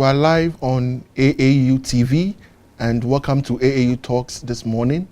are live on AAU TV, and welcome to AAU Talks this morning.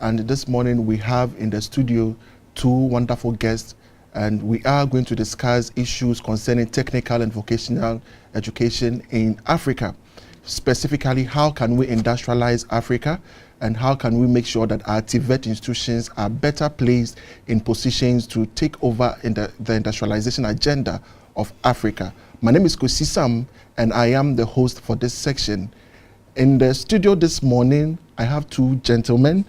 And this morning we have in the studio two wonderful guests, and we are going to discuss issues concerning technical and vocational education in Africa. Specifically, how can we industrialize Africa, and how can we make sure that our TVET institutions are better placed in positions to take over in the industrialization agenda of Africa. My name is Kosi Sam, and I am the host for this section. In the studio this morning, I have two gentlemen,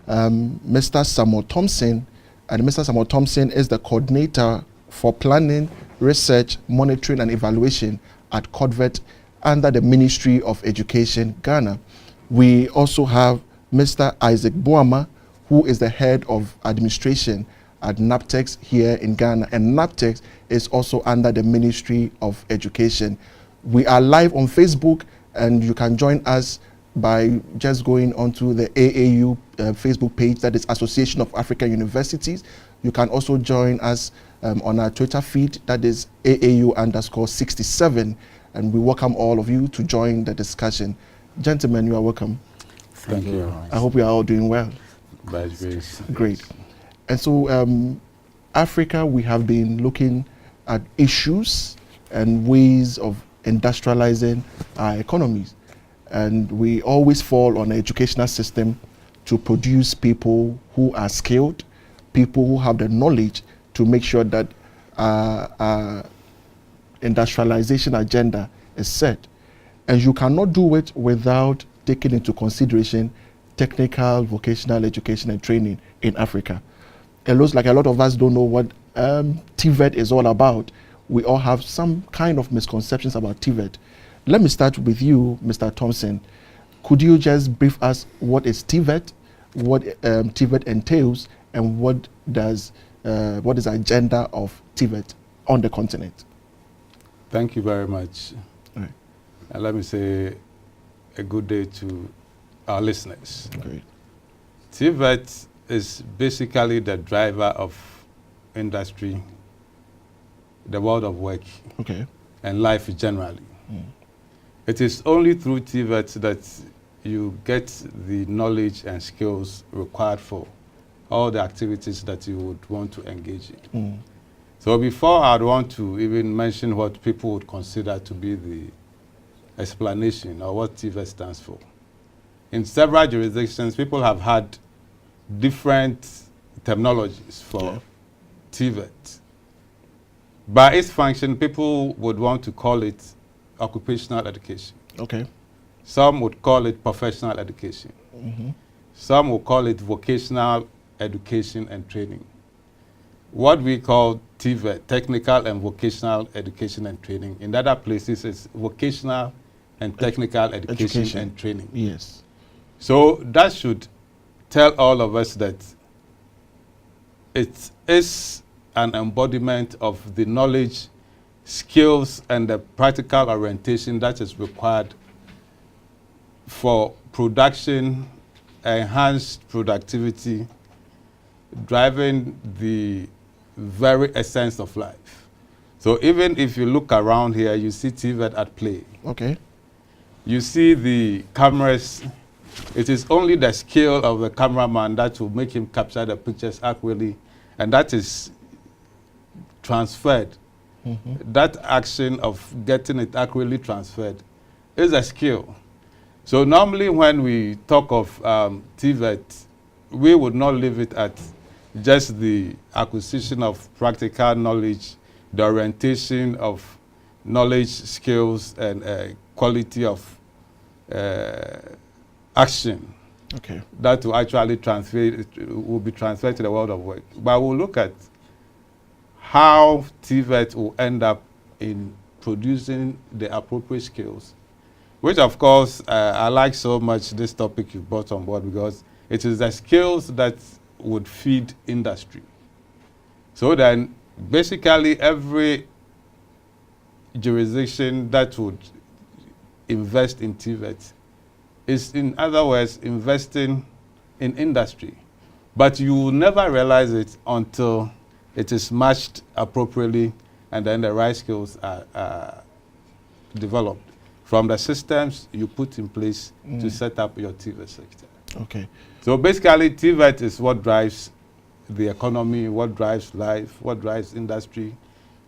Mr. Samuel Thompson, and Mr. Samuel Thompson is the coordinator for planning, research, monitoring, and evaluation at COTVET under the Ministry of Education, Ghana. We also have Mr. Isaac Boamah, who is the head of administration at NABPTEX here in Ghana, and NABPTEX is also under the Ministry of Education. We are live on Facebook, and you can join us by just going onto the AAU Facebook page, that is Association of African Universities. You can also join us on our Twitter feed, that is AAU_67, and we welcome all of you to join the discussion. Gentlemen, you are welcome. Thank you. I hope we are all doing well. By grace. Great. And so Africa, we have been looking at issues and ways of industrializing our economies. And we always fall on the educational system to produce people who are skilled, people who have the knowledge to make sure that our industrialization agenda is set. And you cannot do it without taking into consideration technical, vocational education and training in Africa. It looks like a lot of us don't know what TVET is all about. We all have some kind of misconceptions about TVET. Let me start with you, Mr. Thompson. Could you just brief us what is TVET, what TVET entails, and what is the agenda of TVET on the continent? Thank you very much. All right. And let me say a good day to our listeners. Great. TVET is basically the driver of industry, the world of work, Okay. and life generally. It is only through TVET that you get the knowledge and skills required for all the activities that you would want to engage in. So before I'd want to even mention what people would consider to be the explanation or what TVET stands for. In several jurisdictions, people have had different terminologies for TVET. By its function, people would want to call it occupational education. Okay. Some would call it professional education. Some would call it vocational education and training. What we call TVET, technical and vocational education and training, in other places is vocational and technical education and training. Yes. So that should tell all of us that it is an embodiment of the knowledge, skills, and the practical orientation that is required for production, enhanced productivity, driving the very essence of life. So even if you look around here, you see TVET at play. Okay. You see the cameras. It is only the skill of the cameraman that will make him capture the pictures accurately, and that is transferred. That action of getting it accurately transferred is a skill. So normally when we talk of TVET, we would not leave it at just the acquisition of practical knowledge, the orientation of knowledge, skills, and quality of action. Okay. That will actually will be transferred to the world of work. But we'll look at how TVET will end up in producing the appropriate skills, which of course I like so much this topic you brought on board, because it is the skills that would feed industry. So then basically every jurisdiction that would invest in TVET is, in other words, investing in industry. But you will never realize it until it is matched appropriately and then the right skills are developed. from the systems you put in place to set up your TVET sector. Okay. So basically, TVET is what drives the economy, what drives life, what drives industry,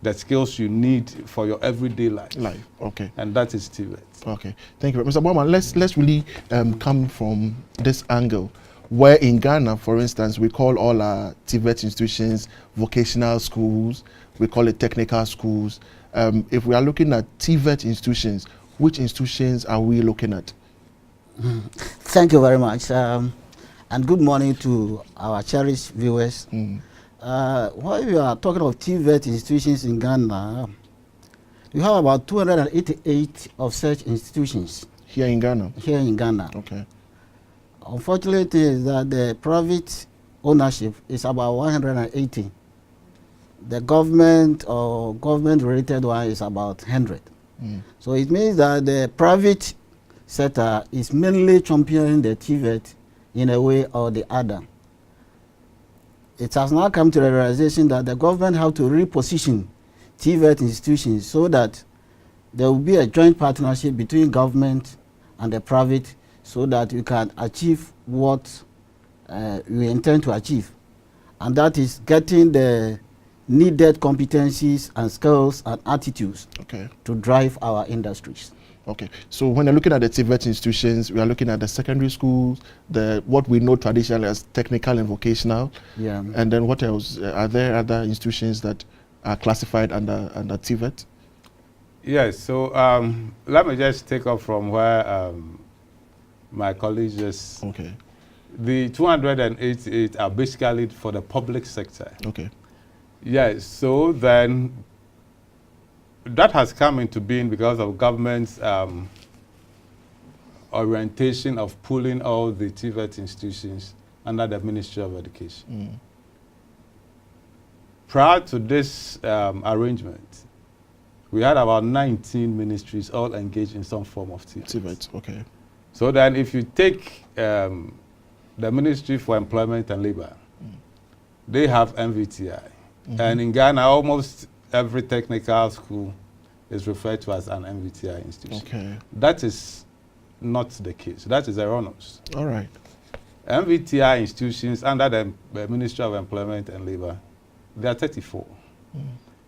the skills you need for your everyday life. Okay. And that is TVET. Okay. Thank you, Mr. Boamah. Let's really come from this angle, where in Ghana, for instance, we call all our TVET institutions vocational schools. We call it technical schools. If we are looking at TVET institutions, which institutions are we looking at? Thank you very much. And good morning to our cherished viewers. While we are talking of TVET institutions in Ghana, we have about 288 of such institutions. Here in Ghana? Here in Ghana. Okay. Unfortunately, is that the private ownership is about 180. The government or government-related one is about 100. So it means that the private sector is mainly championing the TVET in a way or the other. It has now come to the realization that the government have to reposition TVET institutions so that there will be a joint partnership between government and the private so that we can achieve what we intend to achieve. And that is getting the needed competencies and skills and attitudes to drive our industries. Okay, so when you're looking at the TVET institutions, we are looking at the secondary schools, what we know traditionally as technical and vocational. Yeah. And then what else? Are there other institutions that are classified under TVET? Yes, so let me just take off from where my colleagues just... Okay. The 288 are basically for the public sector. Okay. Yes, so then that has come into being because of government's orientation of pulling all the TVET institutions under the Ministry of Education. Prior to this arrangement, we had about 19 ministries all engaged in some form of TVET. Okay. So then if you take the Ministry for Employment and Labor, they have MVTI. And in Ghana, almost every technical school is referred to as an MVTI institution. Okay. That is not the case. That is erroneous. All right. MVTI institutions under the Ministry of Employment and Labor, there are 34.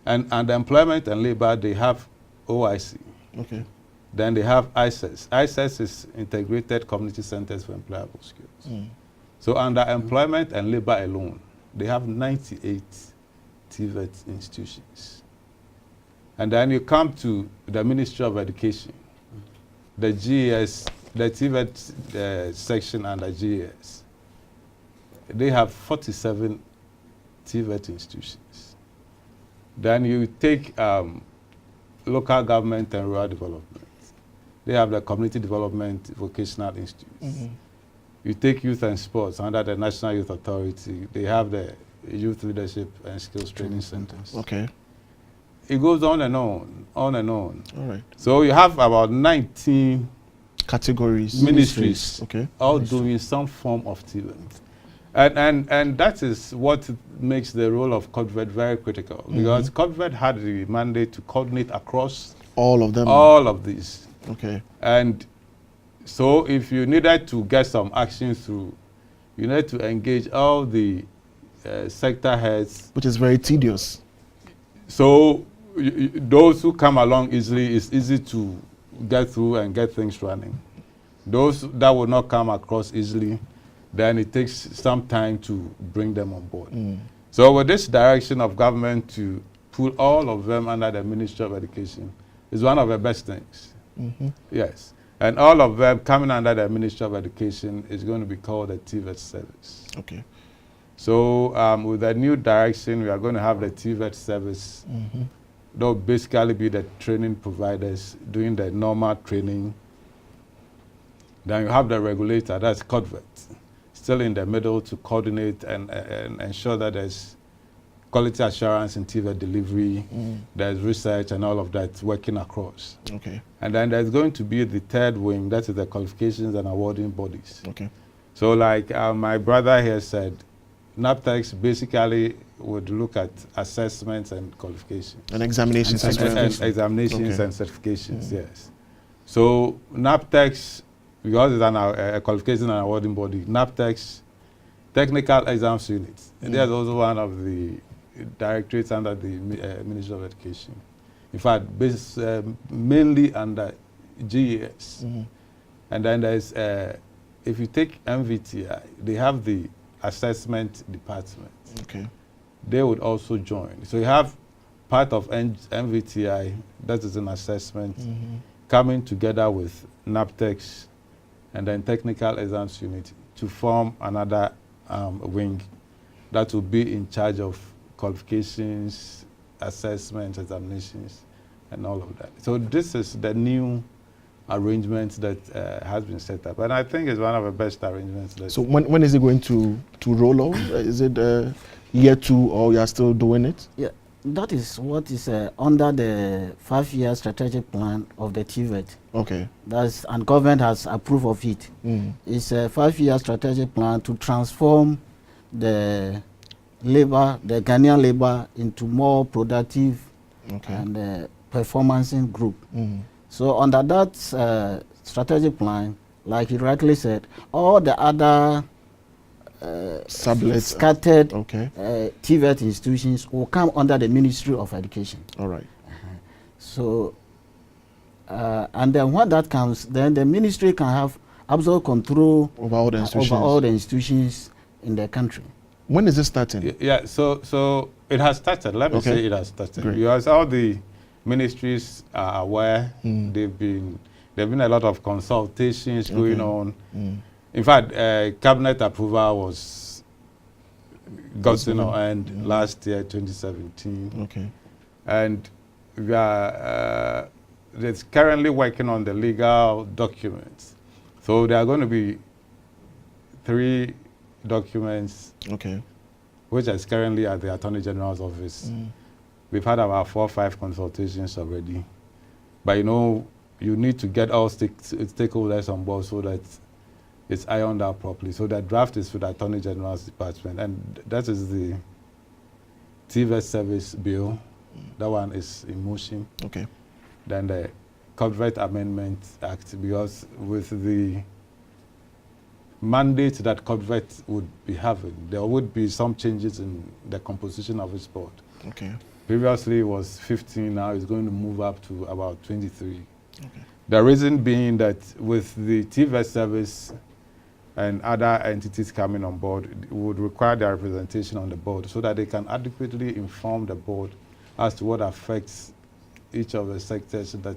And the Employment and Labor, they have OIC. Okay. Then they have ICES. ICES is Integrated Community Centers for Employable Skills. So under Employment and Labor alone, they have 98 TVET institutions. And then you come to the Ministry of Education, the GES, the TVET section under GES. They have 47 TVET institutions. Then you take local government and rural development. They have the Community Development Vocational Institutes. You take youth and sports under the National Youth Authority. They have the Youth Leadership and Skills Training Centers. Okay. It goes on and on, on and on. All right. So you have about 19 categories, ministries, okay, all doing some form of TVET. And that is what makes the role of COTVET very critical, because COTVET had the mandate to coordinate across all of them. All of these. Okay. And so if you needed to get some action through, you need to engage all the sector heads. Which is very tedious. So those who come along easily, it's easy to get through and get things running. Those that will not come across easily, then it takes some time to bring them on board. So with this direction of government to pull all of them under the Ministry of Education is one of the best things. Yes. And all of them coming under the Ministry of Education is going to be called the TVET service. Okay. So with the new direction, we are going to have the TVET service. They'll basically be the training providers doing the normal training. Then you have the regulator, that's COTVET, still in the middle to coordinate and ensure that there's quality assurance in TVET delivery, there's research and all of that working across. Okay. And then there's going to be the third wing, that is the qualifications and awarding bodies. Okay. So like my brother here said, NABPTEX basically would look at assessments and qualifications. And examinations as well. And examinations and certifications, yes. So NABPTEX, because it's a qualification and awarding body, NABPTEX, Technical Exams Unit. And there's also one of the directorates under the Ministry of Education. In fact, based mainly under GES. And then there's, if you take MVTI, they have the assessment department. Okay. They would also join. So you have part of MVTI, that is an assessment, coming together with NABPTEX and then Technical Exams Unit to form another wing that will be in charge of qualifications, assessments, examinations, and all of that. So this is the new arrangement that has been set up, and I think it's one of the best arrangements. So when is it going to roll out? Is it year 2, or you are still doing it? Yeah, that is what is under the 5-year strategic plan of the TVET. Okay. That's, and government has approved of it. It's a 5-year strategic plan to transform the labor, the Ghanaian labor, into more productive and performing group. So under that strategic plan, like you rightly said, all the other scattered TVET institutions will come under the Ministry of Education. All right. So, and then when that comes, then the ministry can have absolute control over all the institutions in the country. When is it starting? Yeah, so it has started. Let me say it has started. Great. Because all the ministries are aware. There've been a lot of consultations going on. In fact, cabinet approval was gotten on end last year, 2017. Okay. And we are it's currently working on the legal documents. So there are going to be 3 documents, which is currently at the Attorney General's office. We've had about 4 or 5 consultations already. But you need to get all stakeholders on board so that it's ironed out properly. So the draft is for the Attorney General's department, and that is the TVET service bill. That one is in motion. Okay. Then the COTVET Amendment Act, because with the mandate that COTVET would be having, there would be some changes in the composition of its board. Okay. Previously it was 15, now it's going to move up to about 23. Okay. The reason being that with the TVET service and other entities coming on board, it would require their representation on the board so that they can adequately inform the board as to what affects each of the sectors that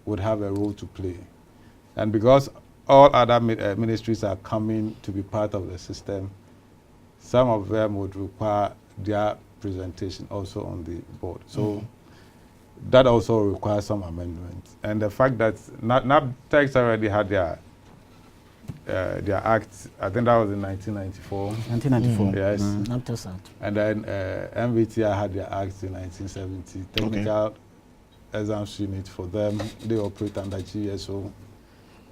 would have a role to play. And because all other ministries are coming to be part of the system, some of them would require their presentation also on the board. So that also requires some amendments. And the fact that NABPTEX already had their act, I think that was in 1994. 1994. Yes. NABPTEX Act. And then MVTI had their act in 1970. Technical Exams Unit, for them, they operate under GSO.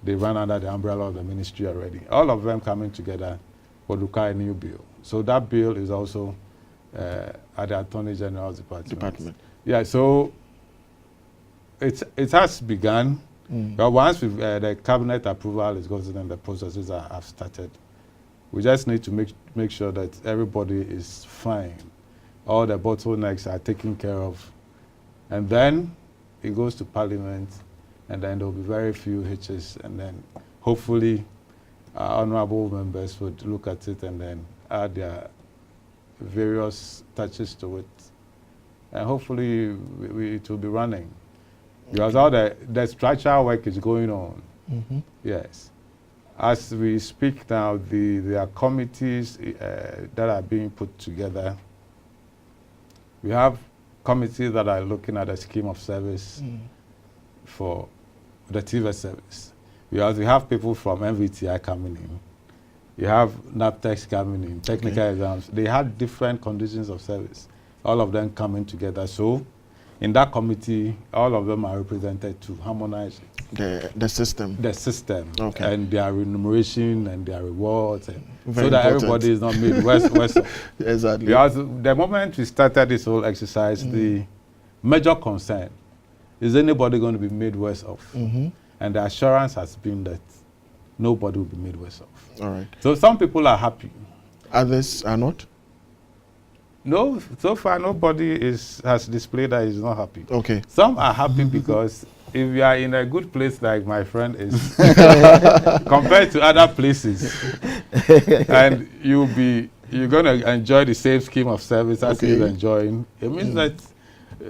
They run under the umbrella of the ministry already. All of them coming together would require a new bill. So that bill is also at the Attorney General's department. Yeah, so it has begun. But once the cabinet approval is gotten and the processes have started, we just need to make sure that everybody is fine. All the bottlenecks are taken care of. And then it goes to Parliament, and then there will be very few hitches, and then hopefully honorable members would look at it and then add their various touches to it. And hopefully it will be running. Because all the structural work is going on. Yes. As we speak now, there are committees that are being put together. We have committees that are looking at a scheme of service for the TVET service. Because we have people from MVTI coming in. You have NABPTEX coming in, technical exams. They had different conditions of service, all of them coming together. So in that committee, all of them are represented to harmonize the system. The system, and their remuneration and their rewards, and so that everybody is not made worse. Exactly. Because the moment we started this whole exercise, the major concern is anybody going to be made worse off? And the assurance has been that nobody will be made worse off. All right. So some people are happy. Others are not? No, so far nobody has displayed that he's not happy. Okay. Some are happy because if you are in a good place like my friend is, compared to other places, and you're going to enjoy the same scheme of service as he's enjoying, it means that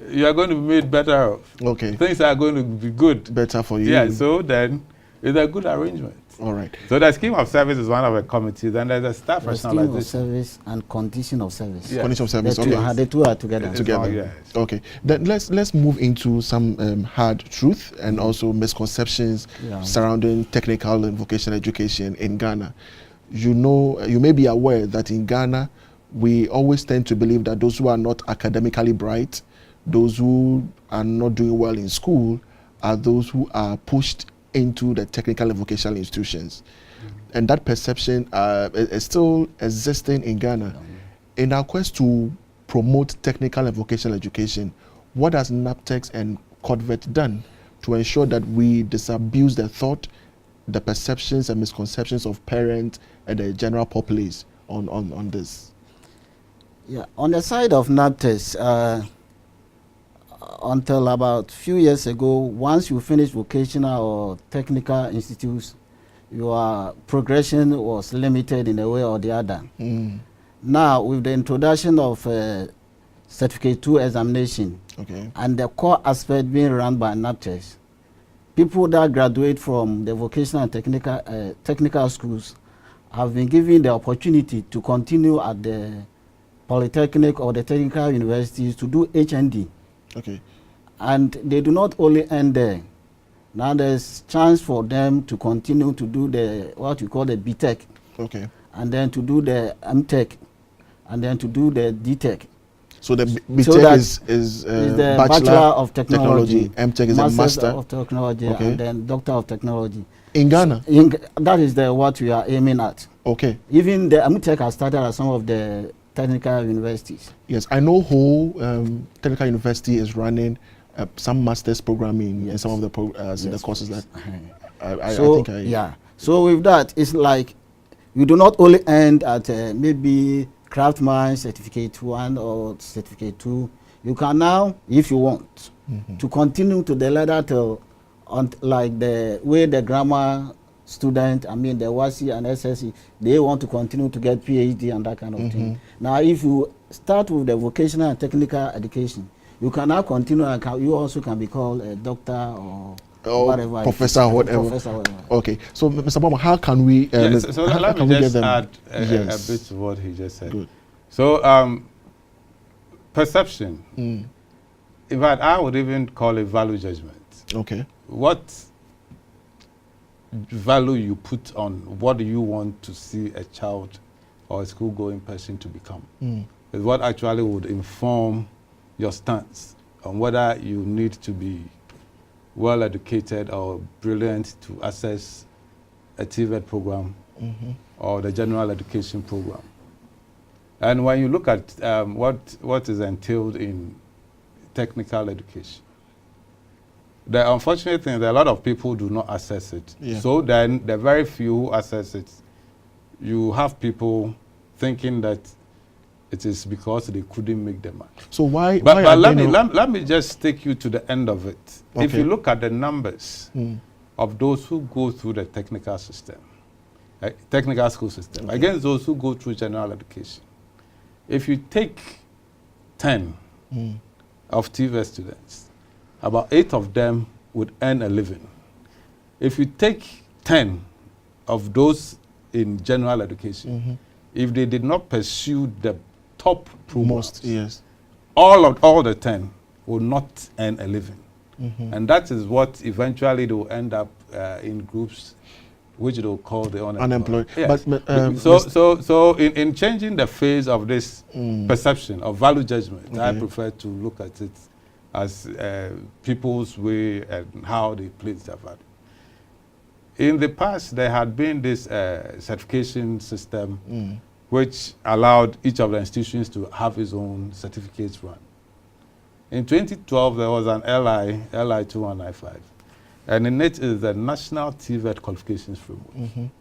you are going to be made better off. Okay. Things are going to be good. Better for you. Yeah, so then it's a good arrangement. All right. So the scheme of service is one of the committees, and there's a staff The scheme rationalization. of service and condition of service. Yeah. Condition of service. The two, Okay. the two are together. Together. Yes. Okay. Then let's move into some hard truth and also misconceptions surrounding technical and vocational education in Ghana. You know, you may be aware that in Ghana, we always tend to believe that those who are not academically bright, those who are not doing well in school, are those who are pushed into the technical and vocational institutions. And that perception is still existing in Ghana. In our quest to promote technical and vocational education, what has NABPTEX and COTVET done to ensure that we disabuse the thought, the perceptions and misconceptions of parents and the general populace on this? Yeah, on the side of NABPTEX, until about a few years ago, once you finish vocational or technical institutes, your progression was limited in a way or the other. Now, with the introduction of Certificate 2 examination and the core aspect being run by NABPTEX, people that graduate from the vocational and technical schools have been given the opportunity to continue at the polytechnic or the technical universities to do HND. Okay. And they do not only end there. Now there's chance for them to continue to do the what you call the BTech. Okay. And then to do the MTech, and then to do the DTech. So the BTech is the Bachelor of Technology. MTech is a Master of Technology, and then Doctor of Technology. In Ghana? That is what we are aiming at. Okay. Even the MTech has started at some of the technical universities. Yes, I know whole technical university is running some master's programming in some of the the courses that I think I... So with that, it's like you do not only end at maybe Craftman Certificate 1 or Certificate 2. You can now, if you want, to continue to the ladder till like the way the grammar student, the WASI and SSE, they want to continue to get PhD and that kind of thing. Now, if you start with the vocational and technical education, you can now continue and you also can be called a doctor or whatever. Professor or whatever. Okay. So, Mr. Boamah, how can we... so let me just add a bit to what he just said. Good. So, perception. In fact, I would even call it value judgment. Okay. What value you put on what do you want to see a child or a school-going person to become is what actually would inform your stance on whether you need to be well-educated or brilliant to access a TVET program or the general education program. And when you look at what is entailed in technical education, the unfortunate thing is that a lot of people do not access it. So then the very few who access it, you have people thinking that it is because they couldn't make the mark. So why? But let me just take you to the end of it. Okay. If you look at the numbers of those who go through the technical system, technical school system, against those who go through general education, if you take 10 of TVET students, about 8 of them would earn a living. If you take 10 of those in general education, if they did not pursue the top programs, all the 10 will not earn a living. And that is what eventually they will end up in groups which they will call the unemployed. Yes. But, so in changing the phase of this perception of value judgment, I prefer to look at it as people's way and how they place their value. In the past, there had been this certification system which allowed each of the institutions to have its own certificates run. In 2012, there was an LI 2195, and in it is the National TVET Qualifications Framework.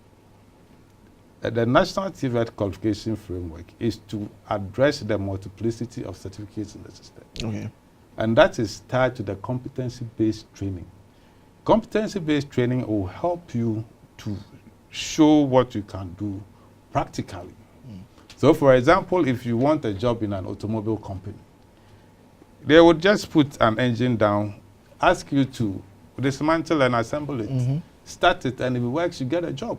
The National TVET Qualification Framework is to address the multiplicity of certificates in the system. Okay. And that is tied to the competency-based training. Competency-based training will help you to show what you can do practically. So, for example, if you want a job in an automobile company, they would just put an engine down, ask you to dismantle and assemble it, start it, and if it works, you get a job.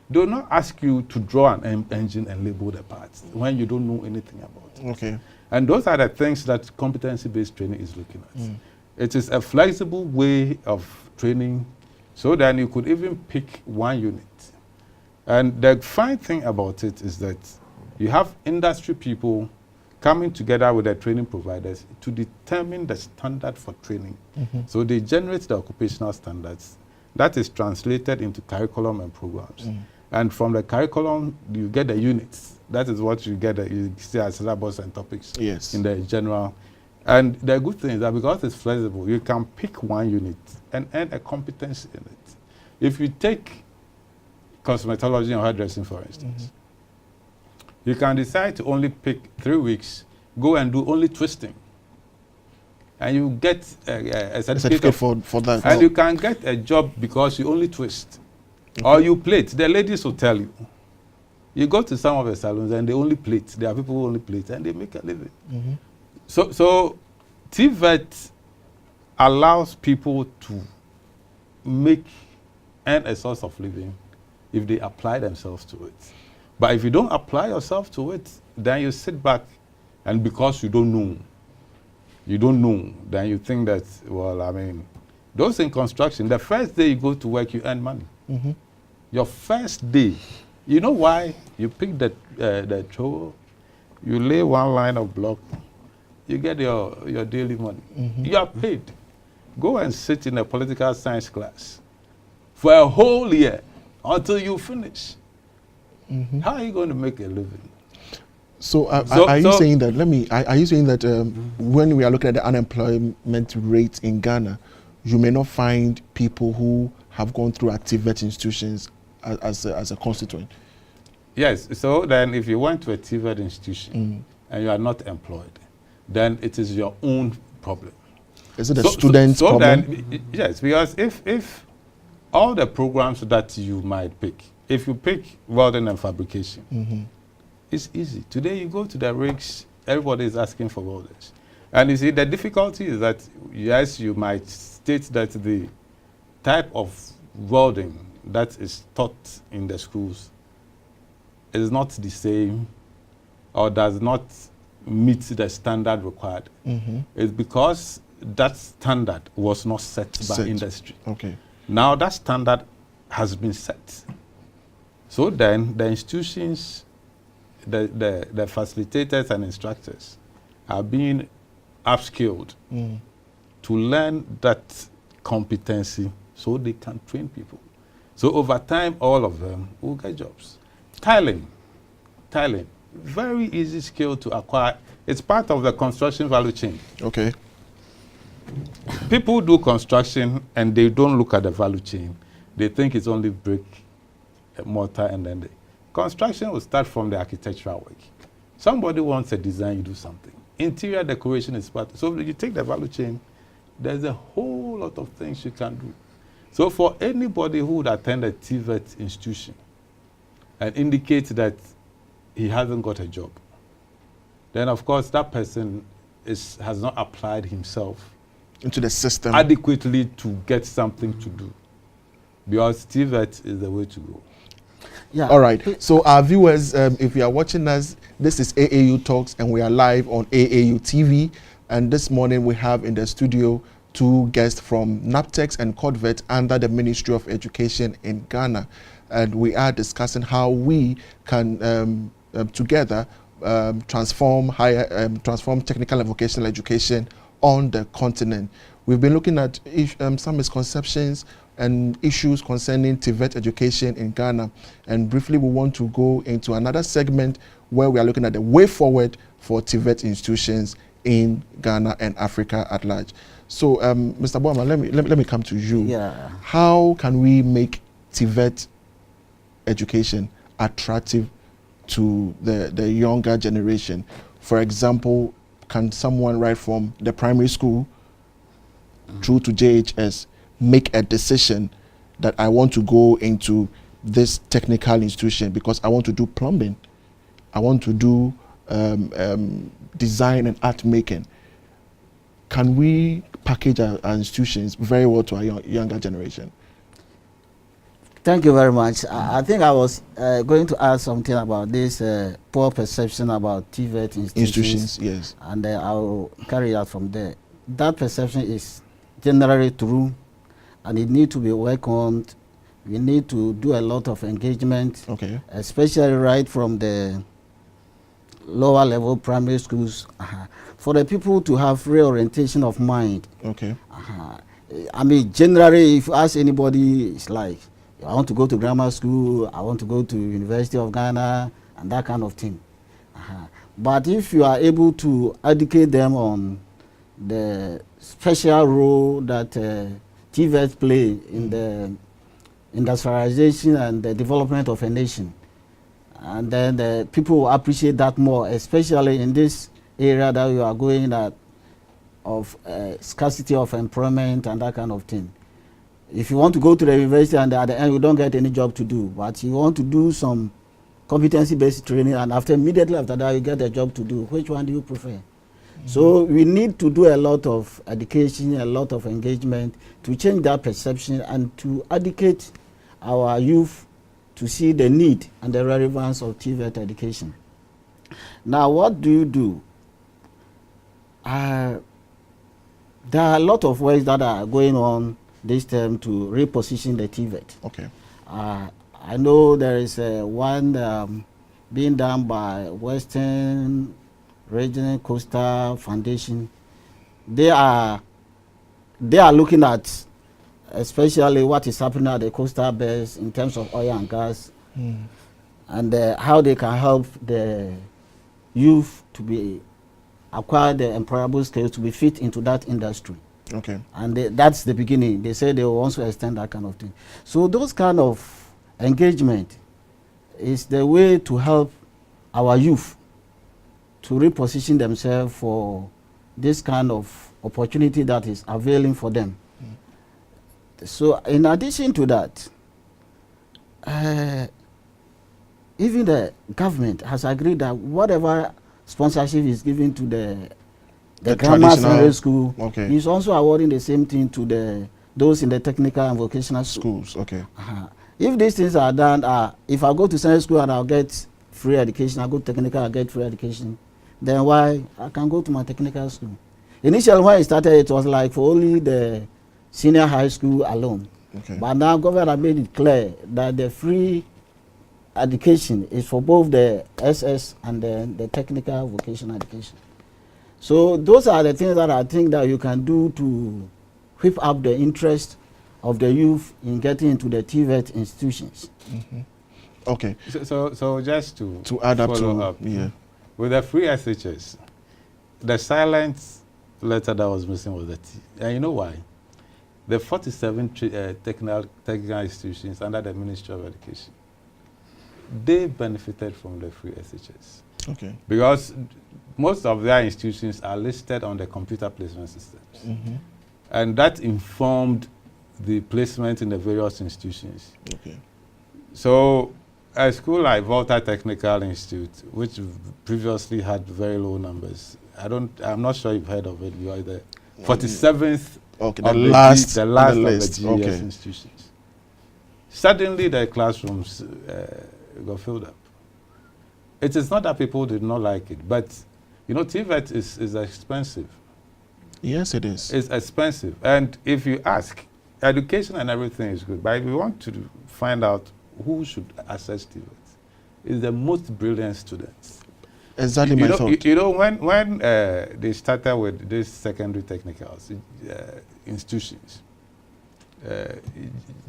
They will not ask you to draw an engine and label the parts when you don't know anything about it. Okay. And those are the things that competency-based training is looking at. It is a flexible way of training, so that you could even pick one unit. And the fine thing about it is that you have industry people coming together with the training providers to determine the standard for training. So they generate the occupational standards. That is translated into curriculum and programs. And from the curriculum, you get the units. That is what you get, you see as syllabus and topics in the general. And the good thing is that because it's flexible, you can pick one unit and earn a competence in it. If you take cosmetology and hairdressing, for instance, you can decide to only pick 3 weeks, go and do only twisting. And you get a certificate for that. And you can get a job because you only twist. Or you plait. The ladies will tell you. You go to some of the salons and they only plait. There are people who only plait and they make a living. So TVET allows people to earn a source of living if they apply themselves to it. But if you don't apply yourself to it, then you sit back, and because you don't know, then you think that, well, I mean, those in construction, the first day you go to work, you earn money. Your first day, you know why? You pick the trowel, you lay one line of block, you get your daily money. You are paid. Go and sit in a political science class for a whole year until you finish. How are you going to make a living? So, are you saying that? Are you saying that when we are looking at the unemployment rate in Ghana, you may not find people who have gone through TVET institutions as a constituent? Yes. So then, if you went to a TVET institution and you are not employed, then it is your own problem. Is it a student's problem? Then, yes, because if all the programs that you might pick, if you pick welding and fabrication, it's easy. Today you go to the rigs, everybody is asking for welders. And you see, the difficulty is that, yes, you might state that the type of welding that is taught in the schools is not the same or does not meet the standard required. It's because that standard was not set by industry. Okay. Now that standard has been set. So then the institutions, the facilitators and instructors are being upskilled to learn that competency so they can train people. So over time, all of them will get jobs. Tiling, very easy skill to acquire. It's part of the construction value chain. Okay. People do construction and they don't look at the value chain. They think it's only brick, mortar, and then construction will start from the architectural work. Somebody wants a design, you do something. Interior decoration is part. So you take the value chain, there's a whole lot of things you can do. So for anybody who would attend a TVET institution and indicate that he hasn't got a job, then of course that person has not applied himself into the system adequately to get something to do. Because TVET is the way to go. Yeah. All right. So our viewers, if you are watching us, this is AAU Talks and we are live on AAU TV. And this morning we have in the studio 2 guests from NABPTEX and COTVET under the Ministry of Education in Ghana. And we are discussing how we can together transform technical and vocational education on the continent. We've been looking at some misconceptions and issues concerning TVET education in Ghana. And briefly, we want to go into another segment where we are looking at the way forward for TVET institutions in Ghana and Africa at large. So, Mr. Boamah, let me come to you. Yeah. How can we make TVET education attractive to the younger generation? For example, can someone right from the primary school through to JHS make a decision that I want to go into this technical institution because I want to do plumbing, I want to do design and art making? Can we package our institutions very well to our younger generation? Thank you very much. I think I was going to add something about this poor perception about TVET institutions. Yes. And I'll carry out from there. That perception is generally true, and it needs to be worked on. We need to do a lot of engagement, especially right from the lower level primary schools, for the people to have reorientation of mind. I mean, generally, if you ask anybody, it's like, I want to go to grammar school, I want to go to University of Ghana, and that kind of thing. But if you are able to educate them on the special role that TVET play in the industrialization and the development of a nation, and then the people will appreciate that more, especially in this area that you are going at of scarcity of employment and that kind of thing. If you want to go to the university and at the end you don't get any job to do, but you want to do some competency-based training, and immediately after that you get a job to do, which one do you prefer? So we need to do a lot of education, a lot of engagement to change that perception and to educate our youth to see the need and the relevance of TVET education. Now, what do you do? There are a lot of ways that are going on this term to reposition the TVET. I know there is one being done by Western Regional Coastal Foundation. They are looking at especially what is happening at the coastal belts in terms of oil and gas, and how they can help the youth to acquire the employable skills to be fit into that industry. And that's the beginning. They say they will also extend that kind of thing. So those kind of engagement is the way to help our youth to reposition themselves for this kind of opportunity that is availing for them. So in addition to that, even the government has agreed that whatever sponsorship is given to the grammar secondary school, is also awarding the same thing to those in the technical and vocational schools. If these things are done, if I go to secondary school and I'll get free education, I go to technical, I'll get free education, then why I can go to my technical school? Initially when it started, it was like for only the senior high school alone. But now government has made it clear that the free education is for both the SS and the technical vocational education. So those are the things that I think that you can do to whip up the interest of the youth in getting into the TVET institutions. So just to add follow up, with the free SHS, the silent letter that was missing was the T. And you know why? The 47 technical institutions under the Ministry of Education, they benefited from the free SHS. Because most of their institutions are listed on the computer placement systems. And that informed the placement in the various institutions. So a school like Volta Technical Institute, which previously had very low numbers, I'm not sure you've heard of it, because the 47th the last of the GES institutions. Suddenly the classrooms got filled up. It is not that people did not like it, but you know, TVET is expensive. Yes, it is. It's expensive. And if you ask, education and everything is good, but if you want to find out who should access TVET, it's the most brilliant students. Exactly my thought. You know, when they started with these secondary technicals, institutions,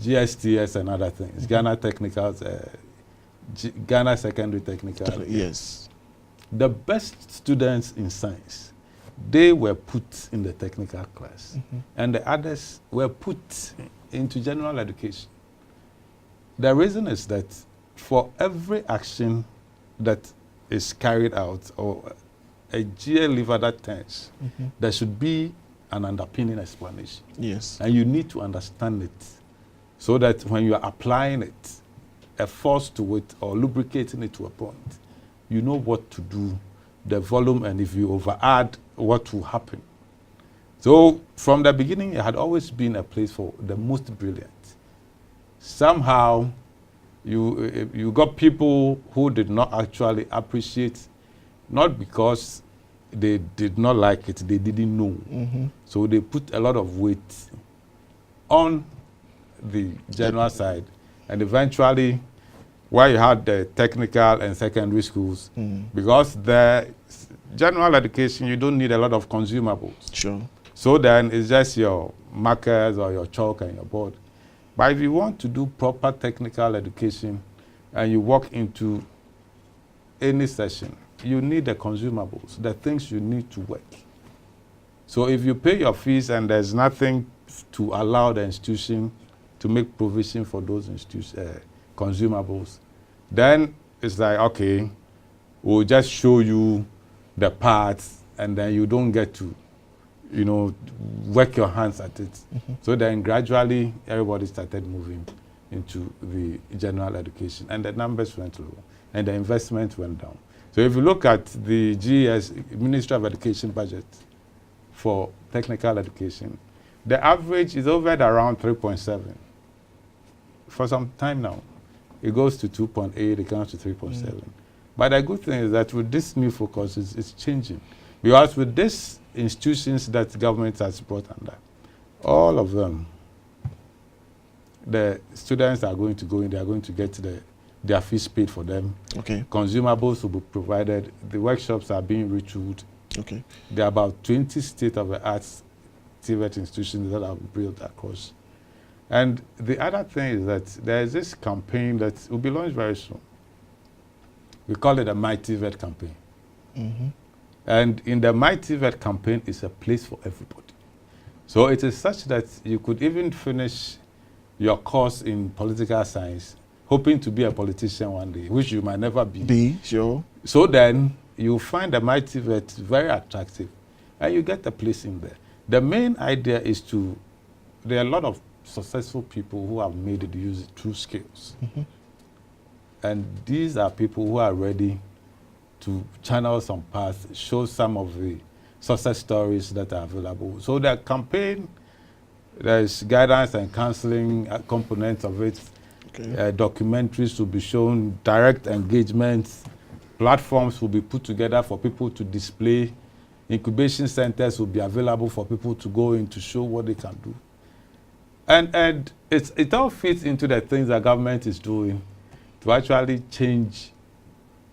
GSTS and other things, Ghana Technicals, Ghana Secondary Technical. Yes. The best students in science, they were put in the technical class, and the others were put into general education. The reason is that for every action that is carried out or a GL lever that turns, there should be an underpinning explanation. Yes. And you need to understand it so that when you are applying it, a force to it or lubricating it to a point, you know what to do, the volume, and if you overadd, what will happen. So from the beginning, it had always been a place for the most brilliant. Somehow, you got people who did not actually appreciate, not because they did not like it, they didn't know. So they put a lot of weight on the general side, and eventually, where you had the technical and secondary schools, because the general education, you don't need a lot of consumables. Sure. So then it's just your markers or your chalk and your board. But if you want to do proper technical education and you walk into any session, you need the consumables, the things you need to work. So if you pay your fees and there's nothing to allow the institution to make provision for those consumables, then it's like, okay, we'll just show you the parts and then you don't get to, you know, work your hands at it. So then gradually everybody started moving into the general education and the numbers went low and the investment went down. So if you look at the GES, Ministry of Education budget for technical education, the average is over around 3.7. For some time now, it goes to 2.8, it comes to 3.7. But the good thing is that with this new focus, it's changing. Because with these institutions that government has brought under, all of them, the students are going to go in, they are going to get their fees paid for them. Okay. Consumables will be provided. The workshops are being retooled. Okay. There are about 20 state-of-the-art TVET institutions that are built across. And the other thing is that there is this campaign that will be launched very soon. We call it the My TVET campaign. And in the My TVET campaign, it's a place for everybody. So it is such that you could even finish your course in political science, hoping to be a politician one day, which you might never be. Sure. So then you find the My TVET very attractive, and you get a place in there. The main idea is there are a lot of successful people who have made it use true skills. And these are people who are ready to channel some paths, show some of the success stories that are available. So the campaign, there's guidance and counseling components of it. Okay. Documentaries will be shown, direct engagements, platforms will be put together for people to display, incubation centers will be available for people to go in to show what they can do. And it all fits into the things that government is doing to actually change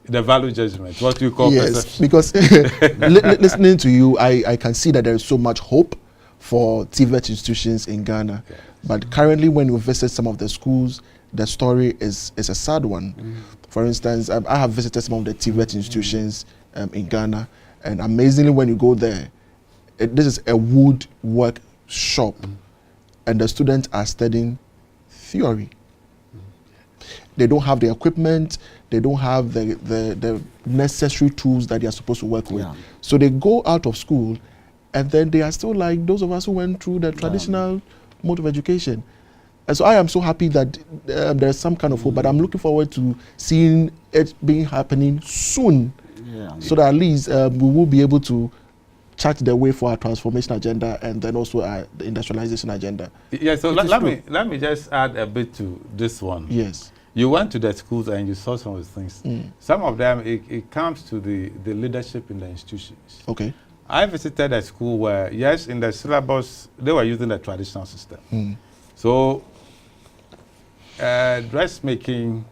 the value judgment, what you call perception. Because listening to you, I can see that there is so much hope for TVET institutions in Ghana. Yes. But currently, when you visit some of the schools, the story is a sad one. For instance, I have visited some of the TVET institutions in Ghana, and amazingly, when you go there, this is a woodwork shop, and the students are studying theory. They don't have the equipment, they don't have the necessary tools that they are supposed to work with. So they go out of school, and then they are still like those of us who went through the traditional mode of education. And so I am so happy that there's some kind of hope, but I'm looking forward to seeing it being happening soon, so that at least we will be able to chart the way for our transformation agenda and then also the industrialization agenda. Yeah, so let me just add a bit to this one. Yes. You went to the schools and you saw some of the things. Some of them, it comes to the leadership in the institutions. Okay. I visited a school where, yes, in the syllabus, they were using the traditional system. So, dressmaking,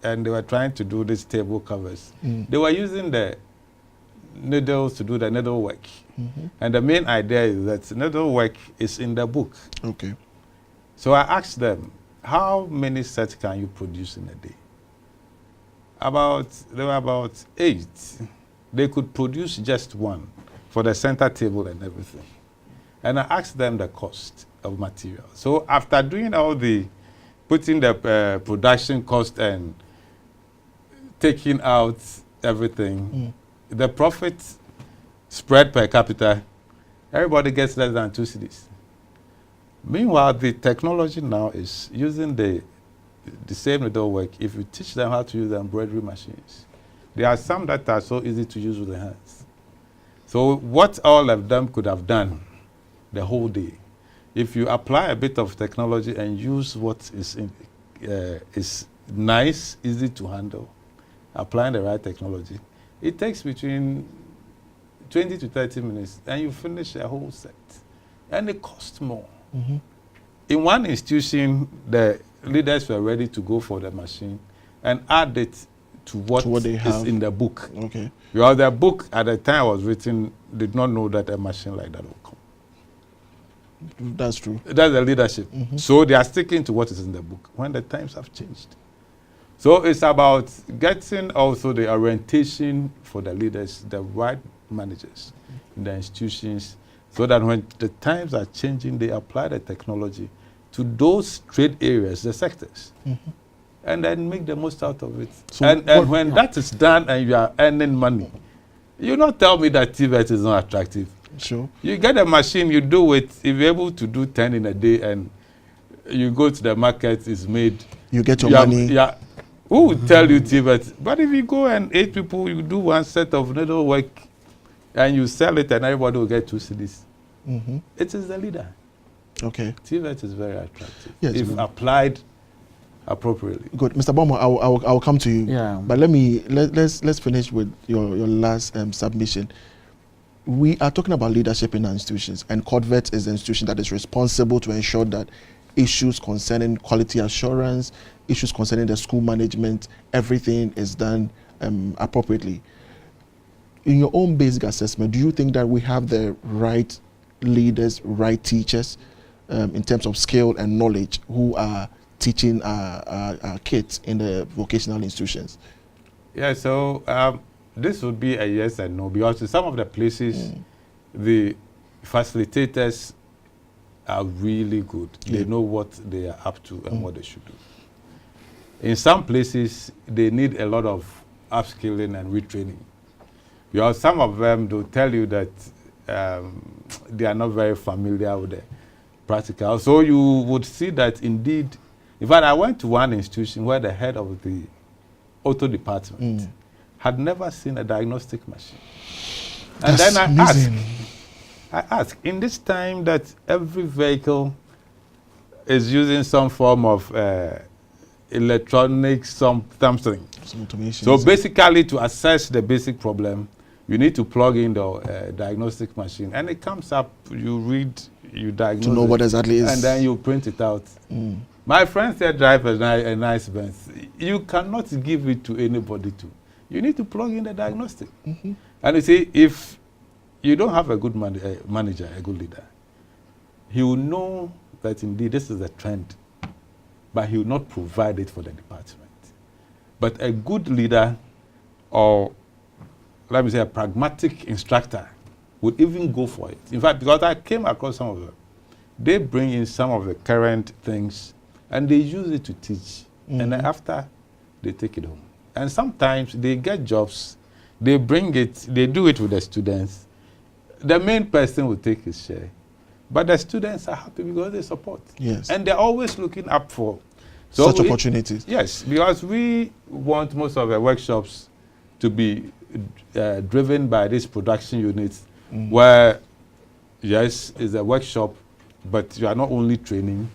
and they were trying to do these table covers. They were using the needles to do the needlework. And the main idea is that needlework is in the book. Okay. So I asked them, how many sets can you produce in a day? There were about 8. They could produce just one for the center table and everything. And I asked them the cost of material. So after doing all the, putting the production cost and taking out everything, the profit spread per capita, everybody gets less than 2 cedis. Meanwhile, the technology now is using the same little work. If you teach them how to use the embroidery machines, there are some that are so easy to use with the hands. So what all of them could have done the whole day, if you apply a bit of technology and use what is nice, easy to handle, applying the right technology, it takes between 20 to 30 minutes and you finish a whole set. And it costs more. In one institution, the leaders were ready to go for the machine and add it to what they is in the book. Okay. Because the book at the time it was written did not know that a machine like that would come. That's true. That's the leadership. So they are sticking to what is in the book when the times have changed. So it's about getting also the orientation for the leaders, the right managers in the institutions, so that when the times are changing, they apply the technology to those trade areas, the sectors, and then make the most out of it. So and when that is done and you are earning money, you not tell me that TVET is not attractive. Sure. You get a machine, you do it, if you're able to do 10 in a day and you go to the market, it's made. You get your money. Yeah. Who would tell you TVET? But if you go and 8 people, you do one set of needlework and you sell it and everybody will get 2 cedis. It is the leader. Okay. TVET is very attractive. Yes, if applied appropriately. Good. Mr. Boamah, I'll come to you. Yeah. But let's finish with your last submission. We are talking about leadership in our institutions, and COTVET is the institution that is responsible to ensure that issues concerning quality assurance, issues concerning the school management, everything is done appropriately. In your own basic assessment, do you think that we have the right leaders, right teachers, in terms of skill and knowledge, who are teaching our kids in the vocational institutions? Yeah, so this would be a yes and no, because in some of the places, the facilitators are really good. They know what they are up to and what they should do. In some places, they need a lot of upskilling and retraining. Because some of them, they'll tell you that they are not very familiar with the practical. So you would see that indeed, in fact, I went to one institution where the head of the auto department had never seen a diagnostic machine. And That's then amazing. I asked, in this time that every vehicle is using some form of electronic something. So basically, to assess the basic problem, you need to plug in the diagnostic machine, and it comes up, you read, you diagnose to know what exactly is. and then you print it out. My friend said drive a nice Benz. You cannot give it to anybody to. You need to plug in the diagnostic. And you see, if you don't have a good manager, a good leader, he will know that indeed this is a trend, but he will not provide it for the department. But a good leader, or let me say a pragmatic instructor, would even go for it. In fact, because I came across some of them, they bring in some of the current things and they use it to teach. And then after, they take it home. And sometimes they get jobs, they bring it, they do it with the students. The main person will take his share. But the students are happy because they support. Yes. And they're always looking up for such opportunities. Yes, because we want most of the workshops to be driven by these production units where, yes, it's a workshop, but you are not only training,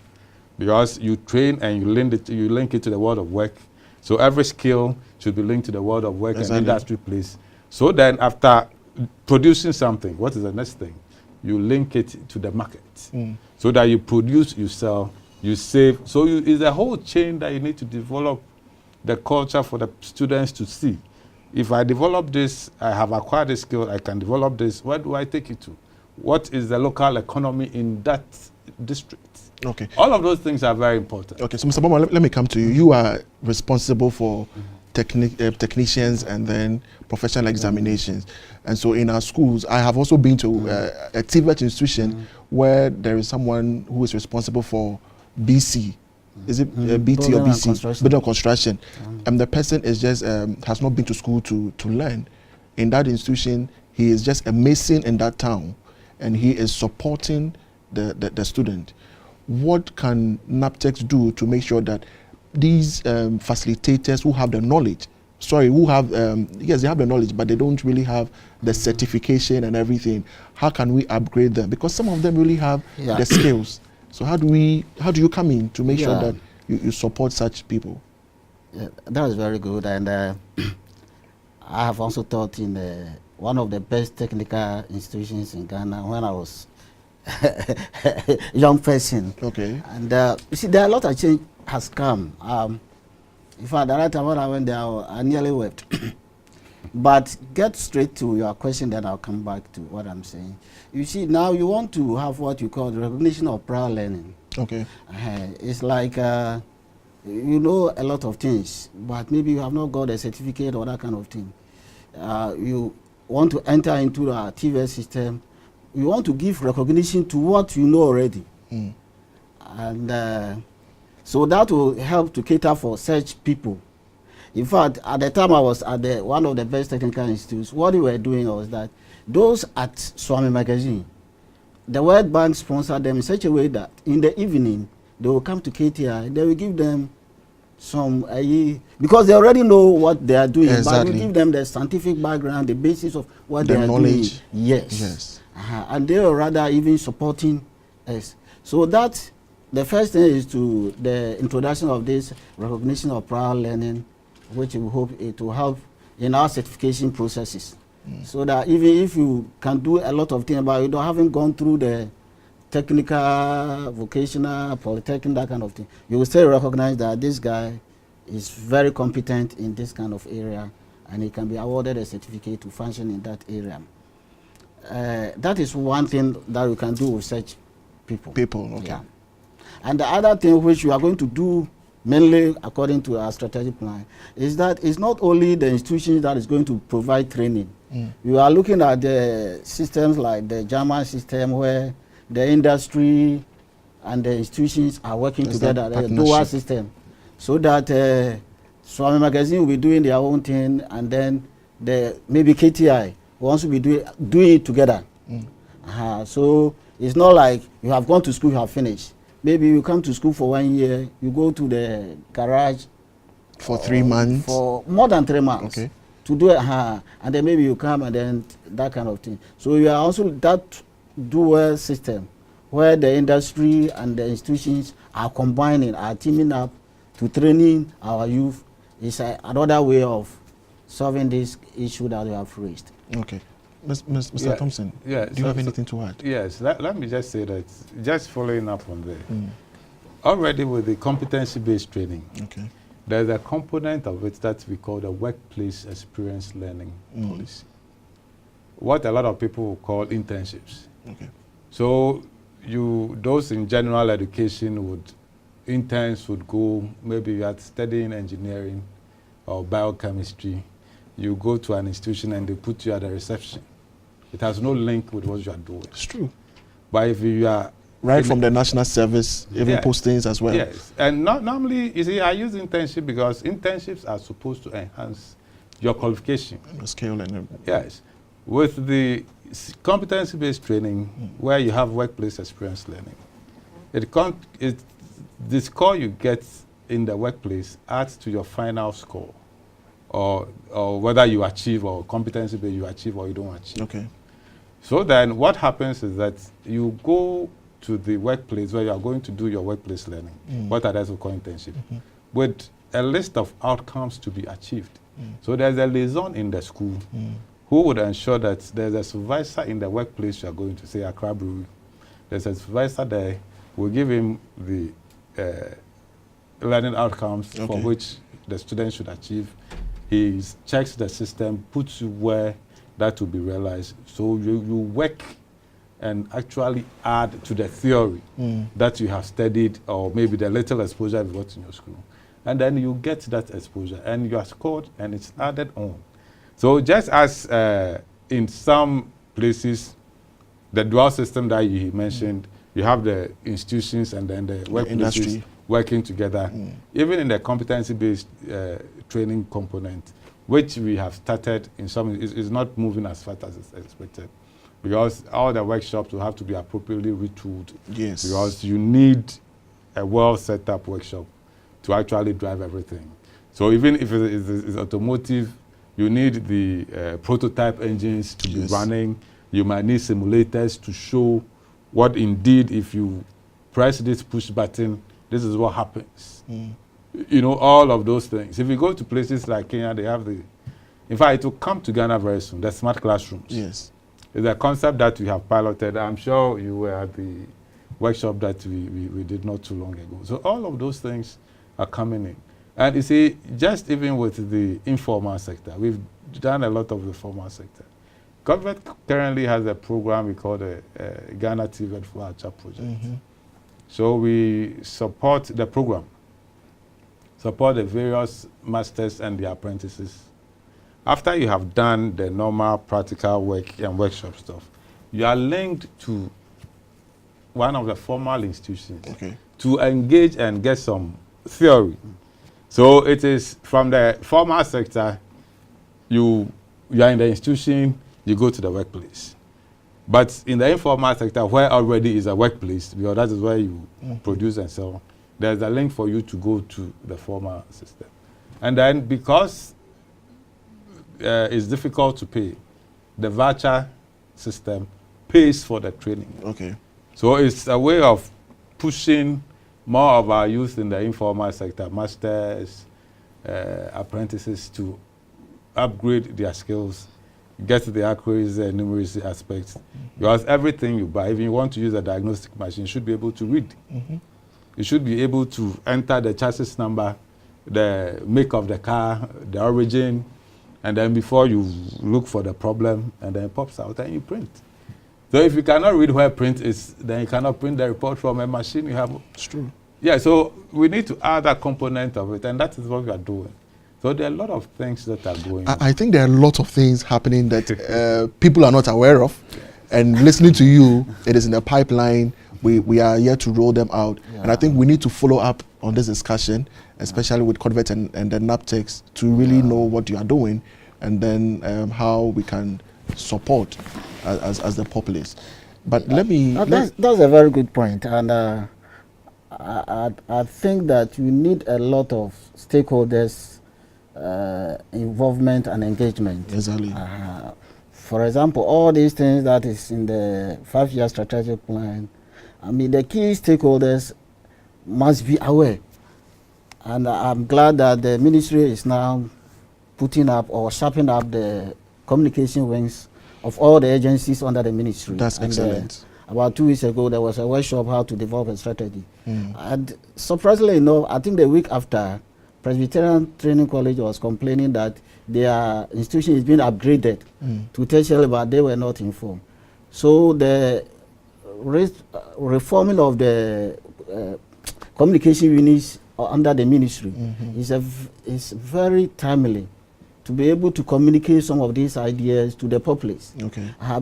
because you train and you link it to the world of work. So every skill should be linked to the world of work and industry place. So then after producing something, what is the next thing? You link it to the market. So that you produce, you sell, you save. So it's a whole chain that you need to develop the culture for the students to see. If I develop this, I have acquired this skill, I can develop this, where do I take it to? What is the local economy in that district? Okay. All of those things are very important. Okay, so Mr. Boamah, let me come to you. You are responsible for technicians and then professional examinations. And so in our schools, I have also been to a TVET institution where there is someone who is responsible for BC. Is it BT or BC? Building and construction. And the person is just has not been to school to learn. In that institution, he is just a mason in that town, and he is supporting the student. What can NABPTEX do to make sure that these facilitators who have the knowledge, yes, they have the knowledge, but they don't really have the certification and everything, how can we upgrade them? Because some of them really have the skills. So how do you come in to make sure that you support such people? Yeah, that is very good. And I have also taught in one of the best technical institutions in Ghana when I was a young person. Okay. And you see, there are a lot of change has come. In fact, the right time when I went there, I nearly wept. But get straight to your question, then I'll come back to what I'm saying. You see, now you want to have what you call the recognition of prior learning. Okay. It's like you know a lot of things, but maybe you have not got a certificate or that kind of thing. You want to enter into the TVET system. You want to give recognition to what you know already. And so that will help to cater for such people. In fact, at the time I was at one of the best technical institutes, what we were doing was that those at Swami Magazine, the World Bank sponsored them in such a way that in the evening, they will come to KTI, they will give them some, because they already know what they are doing, but we give them the scientific background, the basis of what they are doing. Yes. And they are rather even supporting us. So that, the first thing is to the introduction of this recognition of prior learning, which we hope it will help in our certification processes. So that even if you can do a lot of things, but you haven't gone through the technical, vocational, polytechnic, that kind of thing, you will still recognize that this guy is very competent in this kind of area, and he can be awarded a certificate to function in that area. That is one thing that we can do with such people. Okay. Yeah. And the other thing which we are going to do, mainly according to our strategic plan, is that it's not only the institution that is going to provide training. We are looking at the systems like the German system, where the industry and the institutions are working together, the dual system, so that Swami Magazine will be doing their own thing, and then maybe KTI will also be doing it together. So it's not like you have gone to school, you have finished. Maybe you come to school for 1 year, you go to the garage for 3 months, for more than 3 months, to do it, and then maybe you come and then that kind of thing. So you are also that dual system where the industry and the institutions are combining, are teaming up to training our youth. Is another way of solving this issue that we have raised. Okay. Mr. Thompson, do you have anything to add? Yes, let me just say that, just following up on there, already with the competency-based training, there's a component of it that we call the workplace experience learning policy. What a lot of people will call internships. So those in general education interns would go, maybe you are studying engineering or biochemistry, you go to an institution and they put you at the reception. It has no link with what you are doing. It's true. But if you are right from the national service, even postings as well. Yes, and normally, you see, I use internship because internships are supposed to enhance your qualification. The skill and everything. Yes. With the competency-based training, where you have workplace experience learning, the score you get in the workplace adds to your final score, or whether you achieve, or competency-based you achieve or you don't achieve. So then what happens is that you go to the workplace where you are going to do your workplace learning, what others will call internship, with a list of outcomes to be achieved. So there's a liaison in the school who would ensure that there's a supervisor in the workplace you are going to, say, Accra Brewery. There's a supervisor there who will give him the learning outcomes for which the student should achieve. He checks the system, puts you where that will be realized. So you work and actually add to the theory that you have studied, or maybe the little exposure you've got in your school. and then you get that exposure, and you are scored, and it's added on. So just as in some places, the dual system that you mentioned, you have the institutions and then the workplaces working together. Even in the competency-based training component, which we have started in some, is not moving as fast as it's expected, because all the workshops will have to be appropriately retooled. Yes. Because you need a well set up workshop to actually drive everything. So even if it's automotive, you need the prototype engines to be running. You might need simulators to show what indeed, if you press this push button, this is what happens. You know, all of those things. If you go to places like Kenya, they have the, in fact, it will come to Ghana very soon, the smart classrooms. Yes. It's a concept that we have piloted. I'm sure you were at the workshop that we did not too long ago. So all of those things are coming in. And you see, just even with the informal sector, we've done a lot of the formal sector. COTVET currently has a program we call the Ghana TVET for Archer project. So we support the program, support the various masters and the apprentices. After you have done the normal practical work and workshop stuff, you are linked to one of the formal institutions to engage and get some theory. So it is from the formal sector, you are in the institution, you go to the workplace. But in the informal sector, where already is a workplace, because that is where you produce and sell, there's a link for you to go to the formal system. And then because it's difficult to pay, the voucher system pays for the training. So it's a way of pushing more of our youth in the informal sector, masters, apprentices, to upgrade their skills, get the accuracy and numeracy aspects. Because everything you buy, if you want to use a diagnostic machine, you should be able to read. You should be able to enter the chassis number, the make of the car, the origin, and then before you look for the problem, and then it pops out and you print. So if you cannot read where print is, then you cannot print the report from a machine you have. It's true. Yeah, so we need to add that component of it, and that is what we are doing. So there are a lot of things that are going on. I think there are a lot of things happening that people are not aware of. And listening to you, it is in the pipeline. We are here to roll them out. And I think we need to follow up on this discussion, especially with COTVET and the NABPTEX, to really know what you are doing, and then how we can support as the populace. But let me... That's a very good point. And I think that you need a lot of stakeholders involvement and engagement. Exactly. For example, all these things that is in the 5-year strategic plan, I mean, the key stakeholders must be aware. And I'm glad that the ministry is now putting up or sharpening up the communication wings of all the agencies under the ministry. That's excellent. About 2 weeks ago, there was a workshop how to develop a strategy. And surprisingly enough, I think the week after, Presbyterian Training College was complaining that their institution is being upgraded to tertiary, but they were not informed. So the reforming of the communication units under the ministry is very timely to be able to communicate some of these ideas to the populace.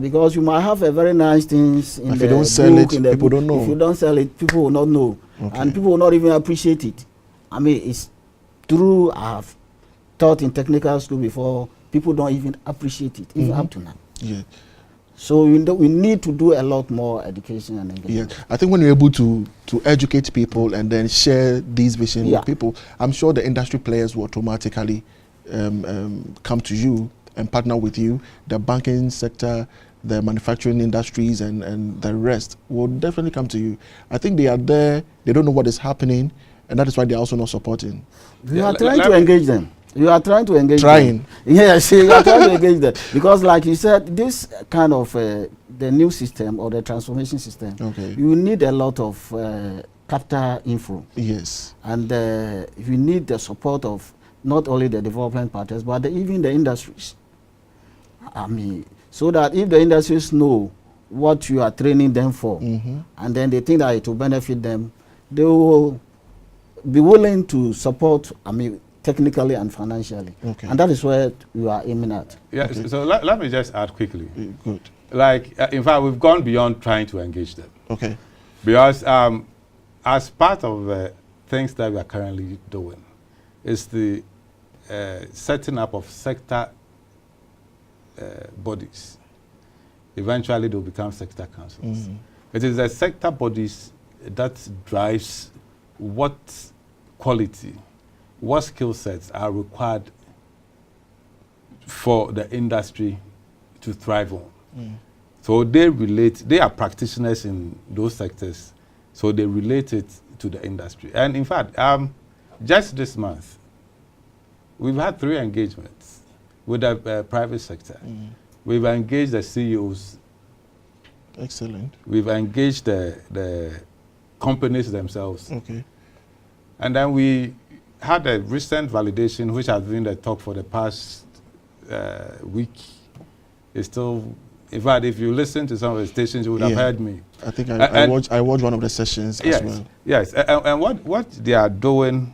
Because you might have a very nice things in if the you don't sell book, it, people don't know. If you don't sell it, people will not know. And people will not even appreciate it. I mean, it's true. I have taught in technical school before. People don't even appreciate it, even up to now. So we need to do a lot more education and engagement. I think when you're able to educate people and then share these visions with people, I'm sure the industry players will automatically come to you and partner with you. The banking sector, the manufacturing industries, and the rest will definitely come to you. I think they are there, they don't know what is happening, and that is why they are also not supporting. You are trying to engage them. You are trying to engage them. Yes, you are trying to engage them. Because like you said, this kind of the new system or the transformation system, you need a lot of capital inflow. Yes. And you need the support of not only the development partners, but even the industries. I mean, so that if the industries know what you are training them for, and then they think that it will benefit them, they will be willing to support, I mean, technically and financially. Okay. And that is where we are aiming at. Yeah, Okay. so let me just add quickly. Good. Like, in fact, we've gone beyond trying to engage them. Okay. Because as part of the things that we are currently doing is the setting up of sector bodies. Eventually, they'll become sector councils. It is the sector bodies that drives what quality, what skill sets are required for the industry to thrive on. So they are practitioners in those sectors, so they relate it to the industry. And in fact, just this month, we've had 3 engagements with the private sector. We've engaged the CEOs. Excellent. We've engaged the companies themselves. Okay. And then we had a recent validation, which has been the talk for the past week. It's still, in fact, if you listen to some of the stations, you would have heard me. I think I watched one of the sessions as well. Yes, and what they are doing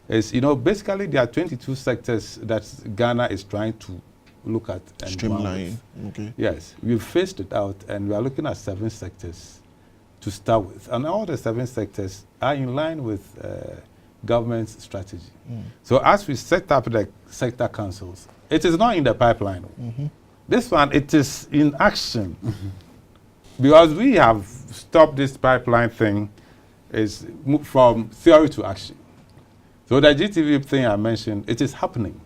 is, basically there are 22 sectors that Ghana is trying to look at and streamline. Okay. Yes, we've phased it out, and we are looking at 7 sectors to start with, and all the 7 sectors are in line with government's strategy. So as we set up the sector councils, it is not in the pipeline. This one, it is in action. Because we have stopped this pipeline thing, is from theory to action. So the GTV thing I mentioned, it is happening.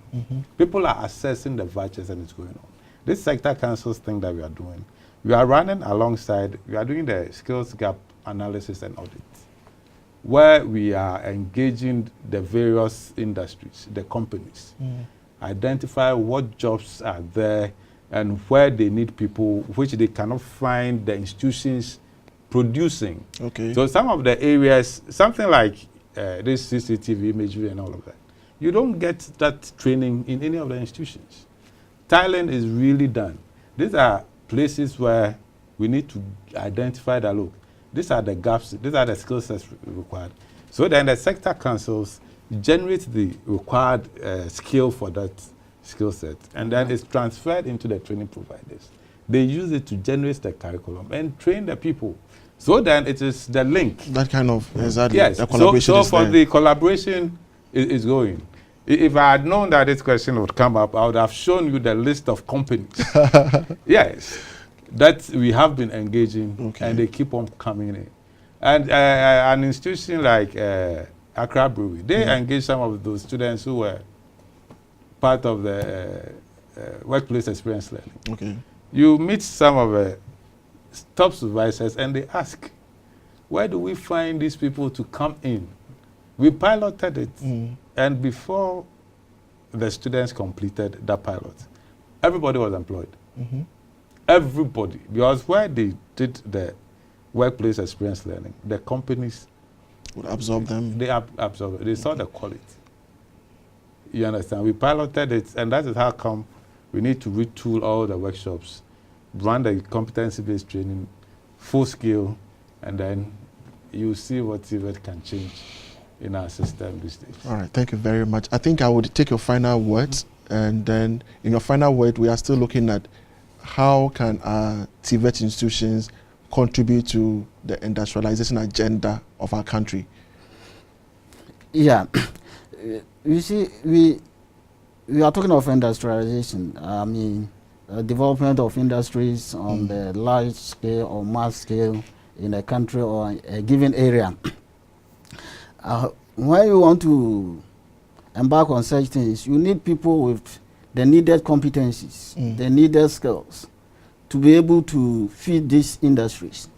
People are assessing the vouchers and it's going on. This sector councils thing that we are doing, we are running alongside, we are doing the skills gap analysis and audit, where we are engaging the various industries, the companies, identify what jobs are there and where they need people, which they cannot find the institutions producing. Okay. So some of the areas, something like this CCTV imagery and all of that, you don't get that training in any of the institutions. Thailand is really done. These are places where we need to identify that, look, these are the gaps, these are the skill sets required. So then the sector councils generate the required skill for that skill set, and then it's transferred into the training providers. They use it to generate the curriculum and train the people. So then it is the link. That kind of, exactly. Yes, The collaboration so is for there. the collaboration is going. If I had known that this question would come up, I would have shown you the list of companies. Yes, that we have been engaging, and they keep on coming in. And an institution like Accra Brewery, they engage some of those students who were part of the workplace experience learning. Okay. You meet some of the top supervisors and they ask, where do we find these people to come in? We piloted it, and before the students completed that pilot, everybody was employed. Everybody, because where they did the workplace experience learning, the companies would absorb them. They absorbed it. They saw the quality. You understand? We piloted it, and that is how come we need to retool all the workshops, run the competency-based training, full scale, and then you see what TVET can change in our system these days. All right, thank you very much. I think I would take your final words, and then in your final word, we are still looking at how can our TVET institutions contribute to the industrialization agenda of our country. Yeah. You see, we are talking of industrialization. I mean, development of industries on the large scale or mass scale in a country or a given area. When you want to embark on such things, you need people with the needed competencies, the needed skills to be able to feed these industries.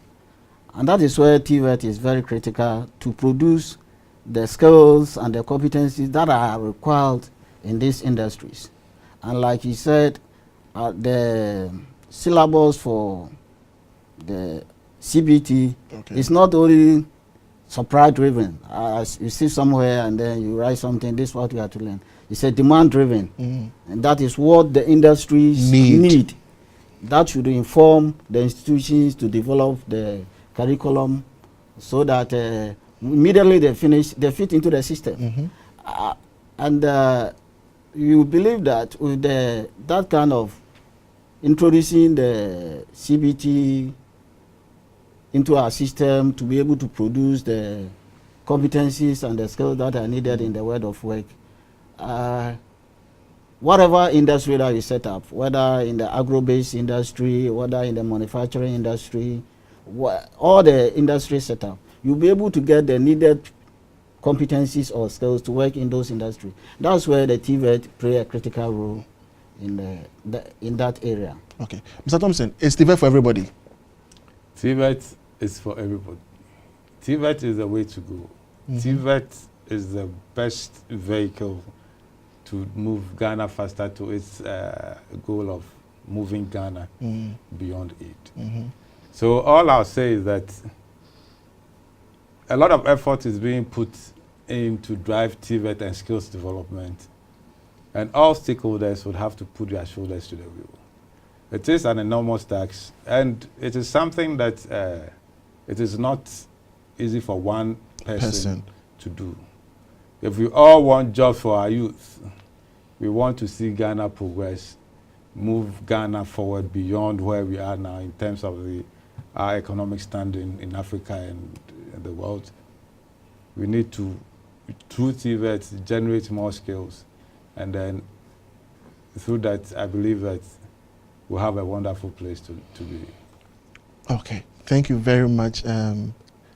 And that is where TVET is very critical, to produce the skills and the competencies that are required in these industries. And like you said, the syllabus for the CBT is not only supply driven, as you see somewhere and then you write something, this is what you have to learn. It's a demand driven, and that is what the industries need. That should inform the institutions to develop the curriculum so that Immediately they finish, they fit into the system. And you believe that with that kind of introducing the CBT into our system to be able to produce the competencies and the skills that are needed in the world of work, whatever industry that you set up, whether in the agro-based industry, whether in the manufacturing industry, all the industry setup, you'll be able to get the needed competencies or skills to work in those industries. That's where the TVET play a critical role in that area. Okay. Mr. Thompson, is TVET for everybody? TVET is for everybody. TVET is the way to go. TVET is the best vehicle to move Ghana faster to its goal of moving Ghana beyond it. So all I'll say is that a lot of effort is being put in to drive TVET and skills development, and all stakeholders would have to put their shoulders to the wheel. It is an enormous task, and it is something that it is not easy for one person to do. If we all want jobs for our youth, we want to see Ghana progress, move Ghana forward beyond where we are now in terms of our economic standing in Africa and the world. We need to, through TVET, generate more skills, and then through that, I believe that we'll have a wonderful place to be. Okay, thank you very much,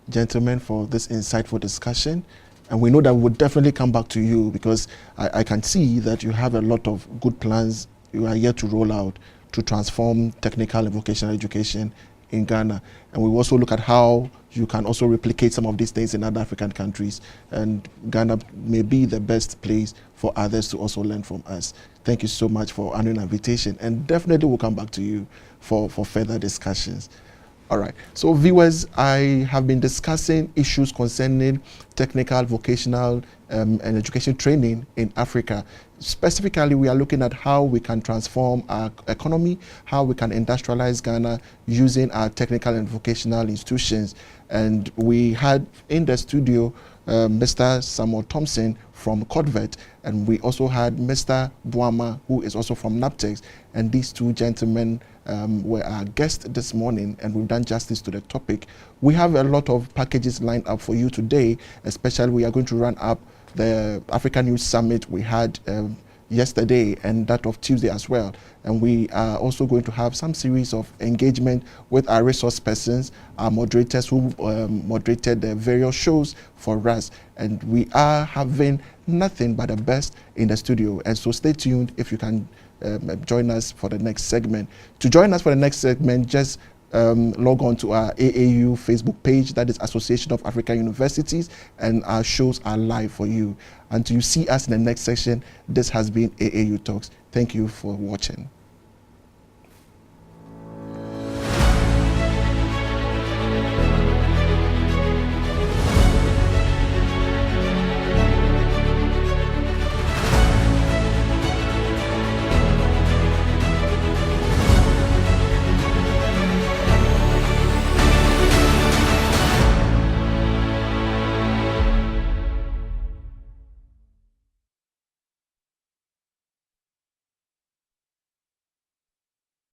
gentlemen, for this insightful discussion. And we know that we'll definitely come back to you, because I can see that you have a lot of good plans you are yet to roll out to transform technical and vocational education in Ghana. And we also look at how you can also replicate some of these things in other African countries. And Ghana may be the best place for others to also learn from us. Thank you so much for honoring our invitation. And definitely we'll come back to you for further discussions. All right, so viewers, I have been discussing issues concerning technical, vocational, and education training in Africa. Specifically, we are looking at how we can transform our economy, how we can industrialize Ghana using our technical and vocational institutions. And we had in the studio Mr. Samuel Thompson from COTVET, and we also had Mr. Boamah, who is also from NABPTEX, and these two gentlemen were our guests this morning, and we've done justice to the topic. We have a lot of packages lined up for you today, especially we are going to run up the African Youth Summit we had yesterday, and that of Tuesday as well. And we are also going to have some series of engagement with our resource persons, our moderators who moderated the various shows for us. And we are having nothing but the best in the studio. And so stay tuned if you can join us for the next segment. To join us for the next segment, just log on to our AAU Facebook page, that is Association of African Universities, and our shows are live for you. Until you see us in the next session, this has been AAU Talks. Thank you for watching.